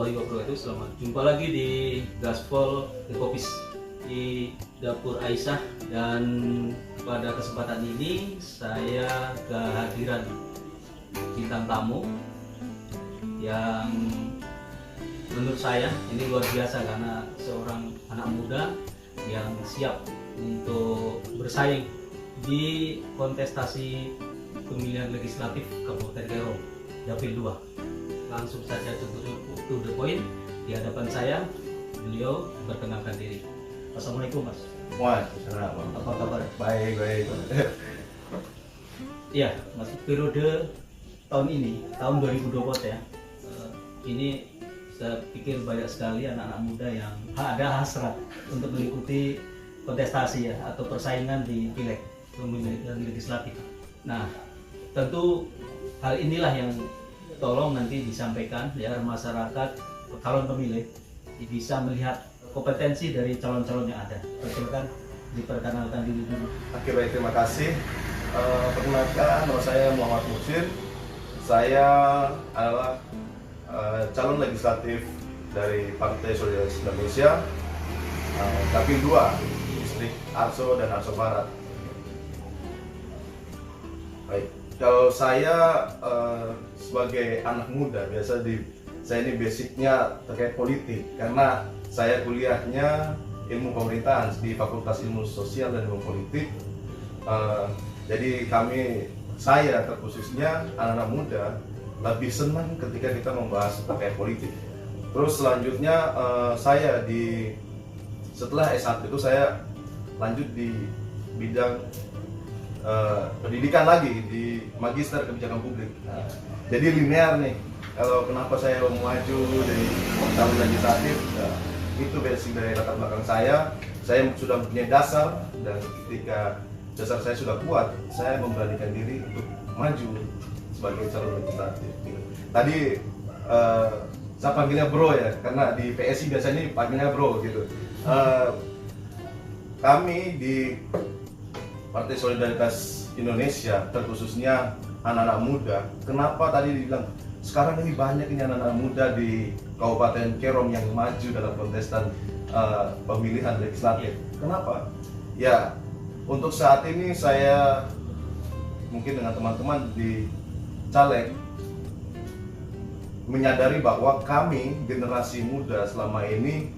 warahmatullahi wabarakatuh. Selamat jumpa lagi di Gaspol Ekopis di Dapur Aisyah, dan pada kesempatan ini saya kehadiran bintang tamu yang menurut saya ini luar biasa karena seorang anak muda yang siap untuk bersaing di kontestasi pemilihan legislatif Kabupaten Kero Dapil 2. Langsung saja to the point, di hadapan saya beliau berkenalkan diri. Assalamualaikum Mas. Waalaikumsalam. Apa kabar? Baik. Iya Mas, periode tahun ini, tahun 2020 ya, ini saya pikir banyak sekali anak-anak muda yang ada hasrat untuk mengikuti kontestasi ya, atau persaingan di pileg pemilihan legislatif. Nah, tentu hal inilah yang tolong nanti disampaikan ya, masyarakat calon pemilih bisa melihat kompetensi dari calon-calon yang ada. Silakan diperkenalkan diri dulu. Oke, baik, terima kasih. Perkenalkan, nama saya Muhammad Muhsin. Saya adalah calon legislatif dari Partai Solidaritas Indonesia, Dapil 2, Distrik Arso dan Arso Barat. Baik, kalau saya sebagai anak muda, saya ini basicnya terkait politik karena saya kuliahnya ilmu pemerintahan di Fakultas Ilmu Sosial dan Ilmu Politik. Jadi saya terkhususnya anak-anak muda lebih senang ketika kita membahas terkait politik. Terus selanjutnya setelah S1 itu saya lanjut di bidang pendidikan lagi di Magister Kebijakan Publik. Jadi linear nih. Kalau kenapa saya mau maju dari calon legislatif, itu basic dari latar belakang saya. Saya sudah mempunyai dasar, dan ketika dasar saya sudah kuat, saya memberanikan diri untuk maju sebagai calon legislatif. Tadi saya panggilnya bro ya, karena di PSI biasanya panggilnya bro gitu. Kami di Partai Solidaritas Indonesia, terkhususnya anak-anak muda, kenapa tadi dibilang sekarang ini banyak ini anak-anak muda di Kabupaten Kerom yang maju dalam kontestan pemilihan legislatif. Kenapa? Ya, untuk saat ini saya mungkin dengan teman-teman di caleg menyadari bahwa kami generasi muda selama ini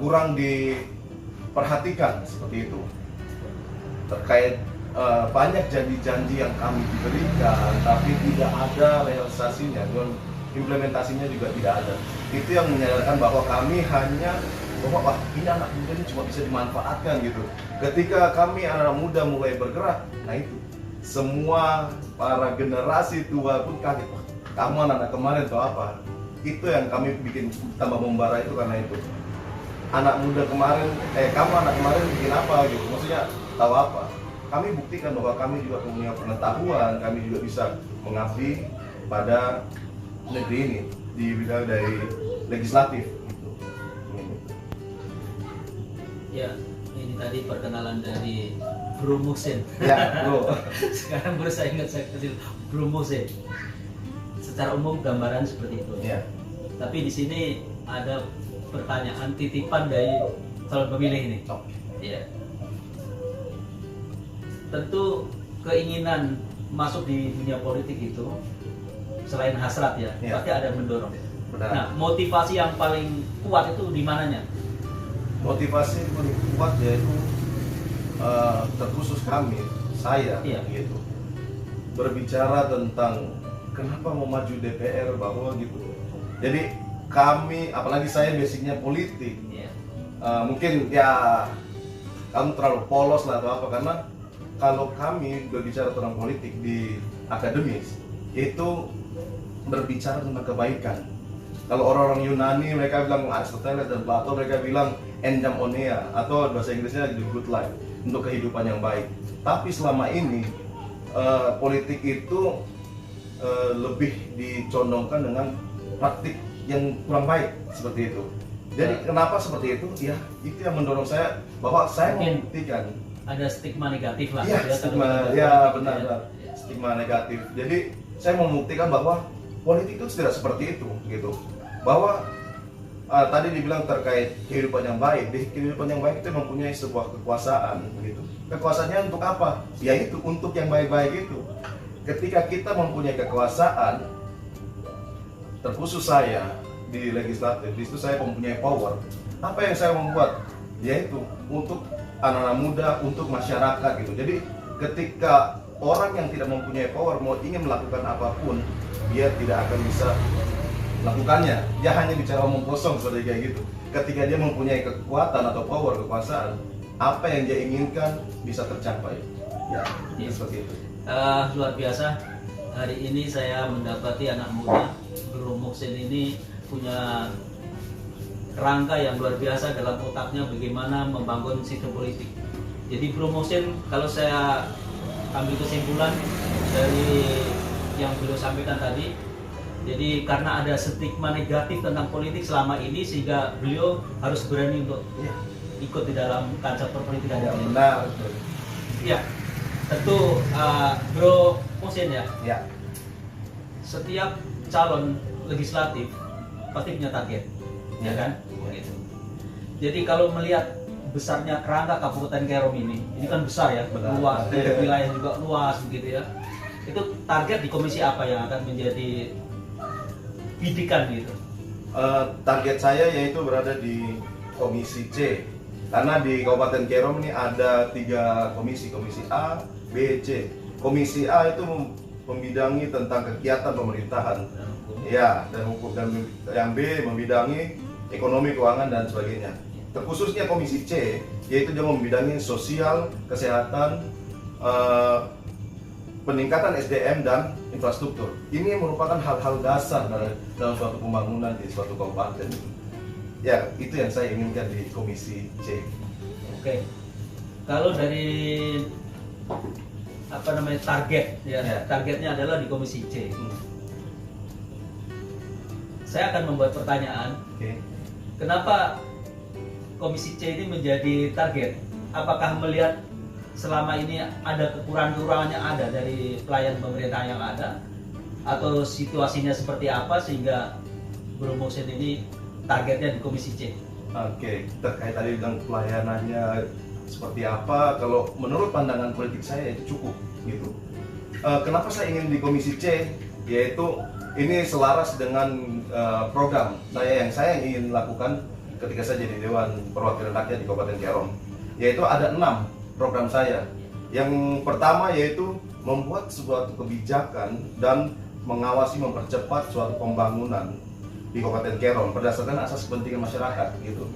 kurang diperhatikan seperti itu, terkait banyak janji-janji yang kami diberikan tapi tidak ada realisasinya, dan implementasinya juga tidak ada. Itu yang menyadarkan bahwa kami hanya bahwa ini anak muda ini cuma bisa dimanfaatkan gitu. Ketika kami anak muda mulai bergerak, nah itu semua para generasi tua pun kaget, kamu anak-anak kemarin atau apa? Itu yang kami bikin tambah membara itu, karena itu anak muda kemarin, kamu anak kemarin bikin apa gitu, maksudnya tahu apa? Kami buktikan bahwa kami juga punya pengetahuan, kami juga bisa mengabdi pada negeri ini di bidang dari legislatif gitu. Ya, ini tadi perkenalan dari Bro Muhsin. Ya, bro. Sekarang baru saya ingat, saya kecil Bro Muhsin. Secara umum gambaran seperti itu. Ya. Tapi di sini ada pertanyaan titipan dari calon pemilih ini. Ya. Tentu keinginan masuk di dunia politik itu selain hasrat ya, pasti ada yang mendorong. Benar. Nah, motivasi yang paling kuat itu di mananya? Motivasi paling kuat yaitu terkhusus saya gitu, berbicara tentang kenapa mau maju DPR, bahwa gitu. Jadi kami, apalagi saya basicnya politik, mungkin ya kamu terlalu polos lah atau apa, karena kalau kami berbicara tentang politik di akademis itu berbicara tentang kebaikan. Kalau orang-orang Yunani mereka bilang Aristoteles dan Plato, mereka bilang endaimonia, atau bahasa Inggrisnya the good life, untuk kehidupan yang baik. Tapi selama ini politik itu lebih dicondongkan dengan praktik yang kurang baik seperti itu. Jadi kenapa seperti itu? Ya itu yang mendorong saya bahwa saya membuktikan ada stigma negatif lah. Iya, stigma, ya benar, stigma negatif. Jadi saya membuktikan bahwa politik itu tidak seperti itu gitu. Bahwa tadi dibilang terkait kehidupan yang baik, di kehidupan yang baik itu mempunyai sebuah kekuasaan gitu. Kekuasaannya untuk apa? Yaitu untuk yang baik-baik itu. Ketika kita mempunyai kekuasaan, terkhusus saya di legislatif, di situ saya mempunyai power. Apa yang saya membuat? Yaitu untuk anak-anak muda, untuk masyarakat gitu. Jadi ketika orang yang tidak mempunyai power mau ingin melakukan apapun, dia tidak akan bisa melakukannya. Dia hanya bicara omong kosong seperti kayak gitu. Ketika dia mempunyai kekuatan atau power, kekuasaan, apa yang dia inginkan bisa tercapai. Ya, seperti itu. Luar biasa. Hari ini saya mendapati anak muda Bro Muhsin ini punya kerangka yang luar biasa dalam otaknya bagaimana membangun sistem politik. Jadi Bro Muhsin, kalau saya ambil kesimpulan dari yang beliau sampaikan tadi, jadi karena ada stigma negatif tentang politik selama ini sehingga beliau harus berani untuk ikut di dalam kancah perpolitikan. Benar. Ya, tentu Bro Muhsin ya. Setiap calon legislatif pasti punya target, ya kan? Gitu. Jadi kalau melihat besarnya kerangka Kabupaten Kerom ini kan besar ya, luas, wilayah juga luas begitu ya. Itu target di komisi apa yang akan menjadi bidikan gitu? Target saya yaitu berada di komisi C. Karena di Kabupaten Kerom ini ada 3 komisi, komisi A, B, C. Komisi A itu membidangi tentang kegiatan pemerintahan, ya, dan hukum, dan yang B membidangi ekonomi, keuangan dan sebagainya. Terkhususnya komisi C, yaitu dia membidangi sosial, kesehatan, peningkatan SDM dan infrastruktur. Ini merupakan hal-hal dasar dalam suatu pembangunan di suatu kabupaten. Ya, itu yang saya inginkan di komisi C. Oke. Kalau dari target ya, targetnya adalah di komisi C. Saya akan membuat pertanyaan. Kenapa komisi C ini menjadi target? Apakah melihat selama ini ada kekurangan-kekurangan yang ada dari pelayan pemerintah yang ada, atau situasinya seperti apa sehingga Bro Muhsin ini targetnya di komisi C? Terkait tadi bilang pelayanannya seperti apa, kalau menurut pandangan politik saya itu cukup gitu. Kenapa saya ingin di komisi C? Yaitu ini selaras dengan program yang saya ingin lakukan ketika saya jadi Dewan Perwakilan Rakyat di Kabupaten Kerom. Yaitu ada 6 program saya. Yang pertama yaitu membuat suatu kebijakan dan mengawasi, mempercepat suatu pembangunan di Kabupaten Kerom berdasarkan asas kepentingan masyarakat gitu.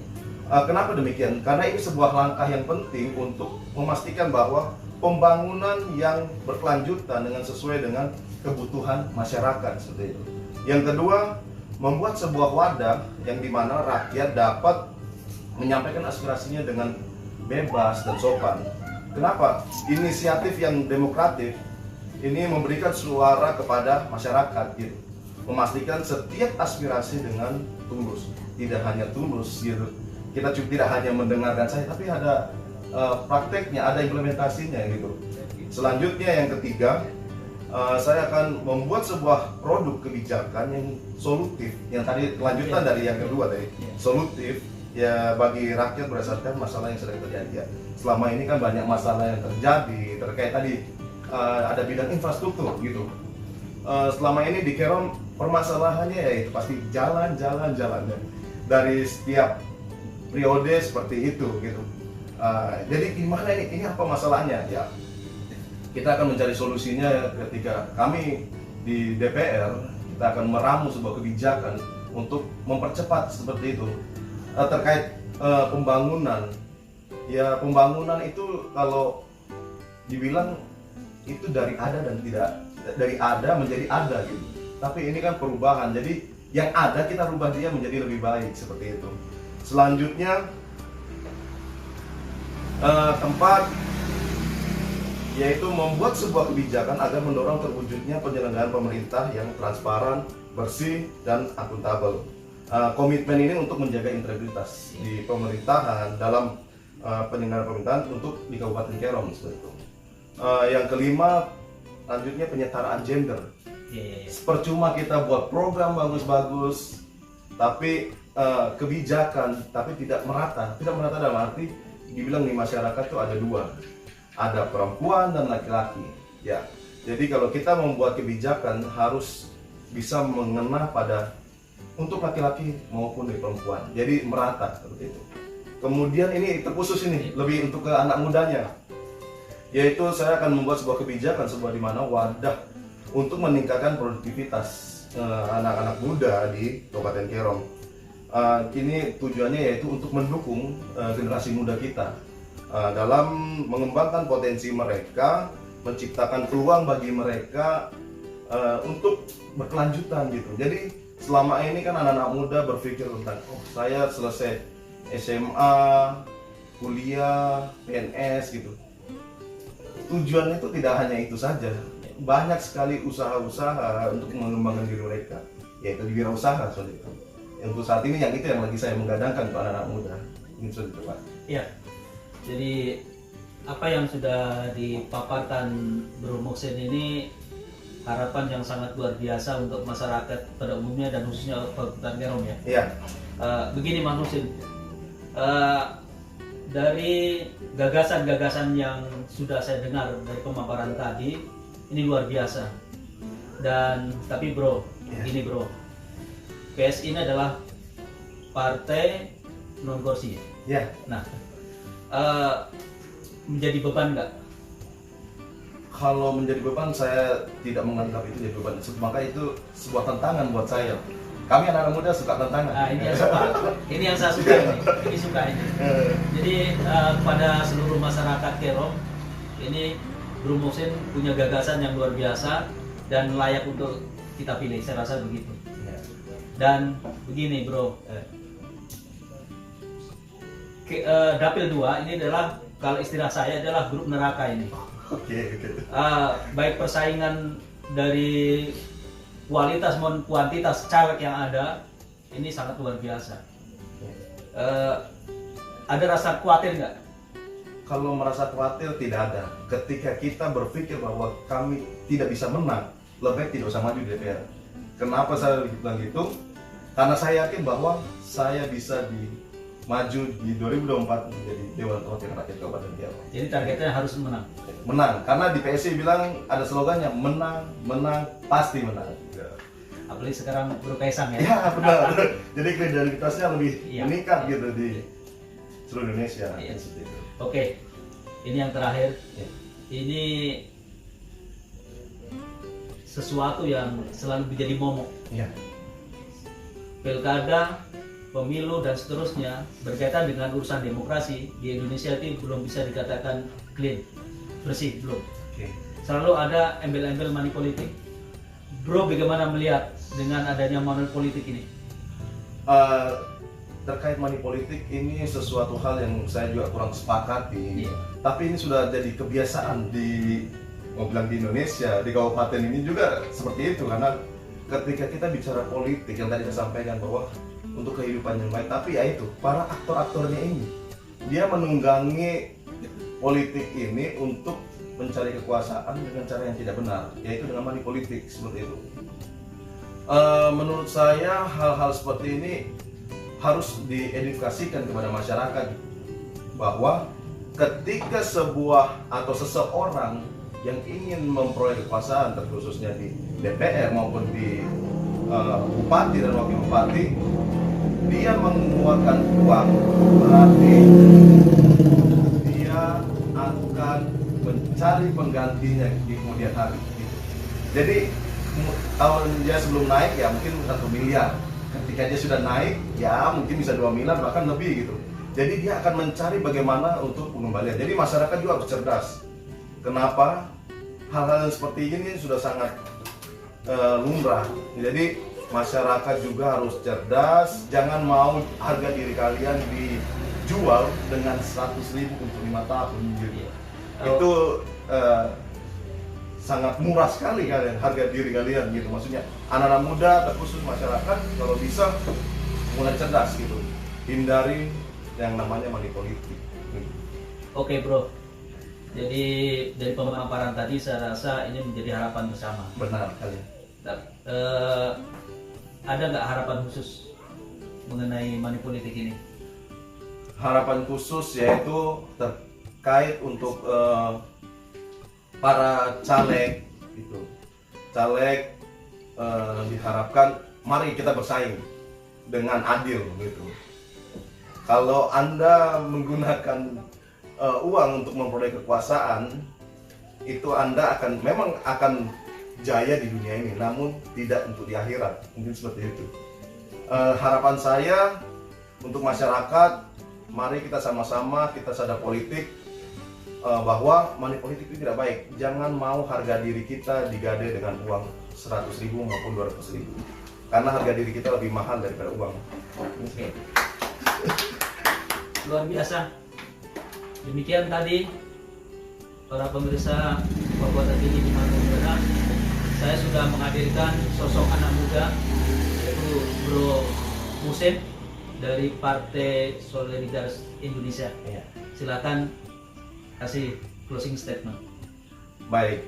Kenapa demikian? Karena ini sebuah langkah yang penting untuk memastikan bahwa pembangunan yang berkelanjutan dengan sesuai dengan kebutuhan masyarakat seperti itu. Yang kedua, membuat sebuah wadah yang dimana rakyat dapat menyampaikan aspirasinya dengan bebas dan sopan. Kenapa? Inisiatif yang demokratif ini memberikan suara kepada masyarakat gitu. Memastikan setiap aspirasi dengan tulus, tidak hanya tulus gitu. Kita tidak hanya mendengarkan saya, tapi ada prakteknya, ada implementasinya gitu. Selanjutnya yang ketiga, saya akan membuat sebuah produk kebijakan yang solutif, yang tadi kelanjutan dari yang kedua tadi, solutif ya bagi rakyat berdasarkan masalah yang sedang terjadi ya. Selama ini kan banyak masalah yang terjadi terkait tadi ada bidang infrastruktur gitu. Selama ini di Kerom permasalahannya ya itu pasti jalan dari setiap periode seperti itu gitu. Jadi gimana ini apa masalahnya ya? Kita akan mencari solusinya ketika kami di DPR, kita akan meramu sebuah kebijakan untuk mempercepat seperti itu. Terkait pembangunan, ya pembangunan itu kalau dibilang itu dari ada dan tidak, dari ada menjadi ada gitu. Tapi ini kan perubahan, jadi yang ada kita rubah dia menjadi lebih baik seperti itu. Selanjutnya tempat yaitu membuat sebuah kebijakan agar mendorong terwujudnya penyelenggaraan pemerintah yang transparan, bersih, dan akuntabel. Komitmen ini untuk menjaga integritas di pemerintahan dalam penyelenggaraan pemerintahan untuk di Kabupaten Kerom seperti itu. Yang kelima, lanjutnya penyetaraan gender. Percuma kita buat program bagus-bagus, tapi kebijakan tapi tidak merata. Tidak merata dalam arti dibilang di masyarakat tuh ada dua, ada perempuan dan laki-laki. Ya, jadi kalau kita membuat kebijakan harus bisa mengena pada untuk laki-laki maupun di perempuan. Jadi merata seperti itu. Kemudian ini terkhusus ini lebih untuk ke anak mudanya, yaitu saya akan membuat sebuah kebijakan sebuah di mana wadah untuk meningkatkan produktivitas anak-anak muda di Kabupaten Kerom. Ini tujuannya yaitu untuk mendukung generasi muda kita dalam mengembangkan potensi mereka, menciptakan peluang bagi mereka untuk berkelanjutan gitu. Jadi selama ini kan anak-anak muda berpikir tentang saya selesai SMA, kuliah, PNS gitu. Tujuannya itu tidak hanya itu saja. Banyak sekali usaha-usaha untuk mengembangkan diri mereka, yaitu di wirausaha seperti itu. Untuk saat ini yang lagi saya menggadangkan untuk anak-anak muda. Ini seperti itu, Pak. Iya. Jadi apa yang sudah dipaparkan Bro Muhsin ini harapan yang sangat luar biasa untuk masyarakat pada umumnya dan khususnya Kabupaten Kerom ya. Iya. Begini Mas Muhsin, dari gagasan-gagasan yang sudah saya dengar dari pemaparan tadi ini luar biasa. Dan tapi bro, ini bro, PSI ini adalah partai non kursi. Ya. Nah, menjadi beban nggak? Kalau menjadi beban, saya tidak menganggap itu jadi beban. Maka itu sebuah tantangan buat saya. Kami anak-anak muda suka tantangan. Nah, ini yang suka. Ini yang saya suka ini. Ini suka ini. Jadi pada seluruh masyarakat Kerom, ini Bro Muhsin punya gagasan yang luar biasa dan layak untuk kita pilih. Saya rasa begitu. Dan begini bro, Dapil 2 ini adalah, kalau istilah saya adalah grup neraka ini. Oke. Baik persaingan dari kualitas maupun kuantitas caleg yang ada, ini sangat luar biasa. Ada rasa khawatir nggak? Kalau merasa khawatir tidak ada. Ketika kita berpikir bahwa kami tidak bisa menang, lebih baik tidak usah maju di DPR. Kenapa saya bilang gitu? Karena saya yakin bahwa saya bisa maju di 2024 menjadi Dewan Perwakilan Rakyat Kabupaten Kerom. Jadi targetnya harus menang. Menang, karena di PSI bilang ada slogannya menang, pasti menang. Apalagi sekarang Bro Kaisang ya. Ya benar. Jadi kredibilitasnya lebih Iya. meningkat gitu di seluruh Indonesia. Iya. Oke, ini yang terakhir. Ini sesuatu yang selalu menjadi momok. Iya. Pilkada, pemilu dan seterusnya berkaitan dengan urusan demokrasi di Indonesia itu belum bisa dikatakan clean, bersih, belum. Oke. Selalu ada embel-embel money politik. Bro, bagaimana melihat dengan adanya money politik ini? Terkait money politik ini sesuatu hal yang saya juga kurang sepakati. Iya. Tapi ini sudah jadi kebiasaan mau bilang di Indonesia, di kabupaten ini juga seperti itu, karena ketika kita bicara politik yang tadi saya sampaikan bahwa untuk kehidupan yang baik, tapi ya itu para aktor-aktornya ini dia menunggangi politik ini untuk mencari kekuasaan dengan cara yang tidak benar, yaitu dengan money politik seperti itu. Menurut saya hal-hal seperti ini harus diedukasikan kepada masyarakat bahwa ketika sebuah atau seseorang yang ingin memperoleh kekuasaan, terkhususnya di DPR maupun di bupati dan wakil bupati, dia mengeluarkan uang, berarti dia akan mencari penggantinya di kemudian hari. Jadi tahun dia sebelum naik ya mungkin 1 miliar, ketika dia sudah naik ya mungkin bisa 2 miliar bahkan lebih gitu. Jadi dia akan mencari bagaimana untuk pengembalian. Jadi masyarakat juga harus cerdas. Kenapa? Hal-hal seperti ini sudah sangat lumrah. Jadi masyarakat juga harus cerdas. Jangan mau harga diri kalian dijual dengan 100.000 untuk 5 tahun gitu. Itu sangat murah sekali kalian, harga diri kalian gitu. Maksudnya anak-anak muda terkhusus masyarakat kalau bisa mulai cerdas gitu. Hindari yang namanya money politik. Oke bro, jadi dari pemaparan tadi saya rasa ini menjadi harapan bersama. Benar kalian. Ada nggak harapan khusus mengenai money politik ini? Harapan khusus yaitu terkait untuk para caleg gitu. Caleg diharapkan mari kita bersaing dengan adil gitu. Kalau Anda menggunakan uang untuk memperoleh kekuasaan, itu Anda memang akan jaya di dunia ini, namun tidak untuk di akhirat. Mungkin seperti itu. Harapan saya untuk masyarakat, mari kita sama-sama kita sadar politik bahwa money politik itu tidak baik. Jangan mau harga diri kita digade dengan uang 100.000 maupun 200.000, karena harga diri kita lebih mahal daripada uang. Oke. Luar biasa. Demikian tadi para pemirsa Perbuatan Tinggi di Mana. Saya sudah menghadirkan sosok anak muda, yaitu Bro Musim dari Partai Solidaritas Indonesia. Ya. Silakan kasih closing statement. Baik,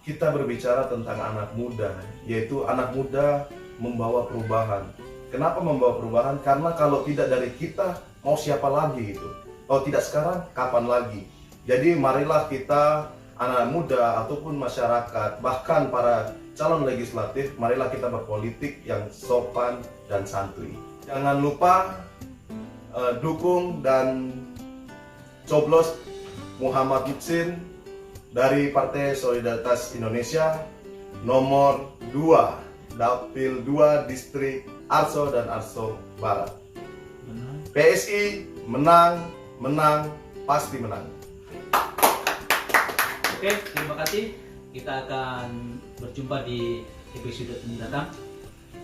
kita berbicara tentang anak muda, yaitu anak muda membawa perubahan. Kenapa membawa perubahan? Karena kalau tidak dari kita, mau siapa lagi itu? Kalau tidak sekarang, kapan lagi? Jadi marilah kita, anak muda ataupun masyarakat, bahkan para calon legislatif, marilah kita berpolitik yang sopan dan santuy. Jangan lupa dukung dan coblos Muhammad Muhsin dari Partai Solidaritas Indonesia nomor 2 Dapil 2 Distrik Arso dan Arso Barat. PSI menang, pasti menang. Oke, terima kasih. Kita akan berjumpa di episode mendatang.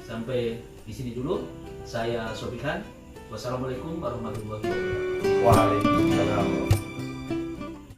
Sampai di sini dulu. Saya Sobihan. Wassalamualaikum warahmatullahi wabarakatuh. Waalaikumsalam.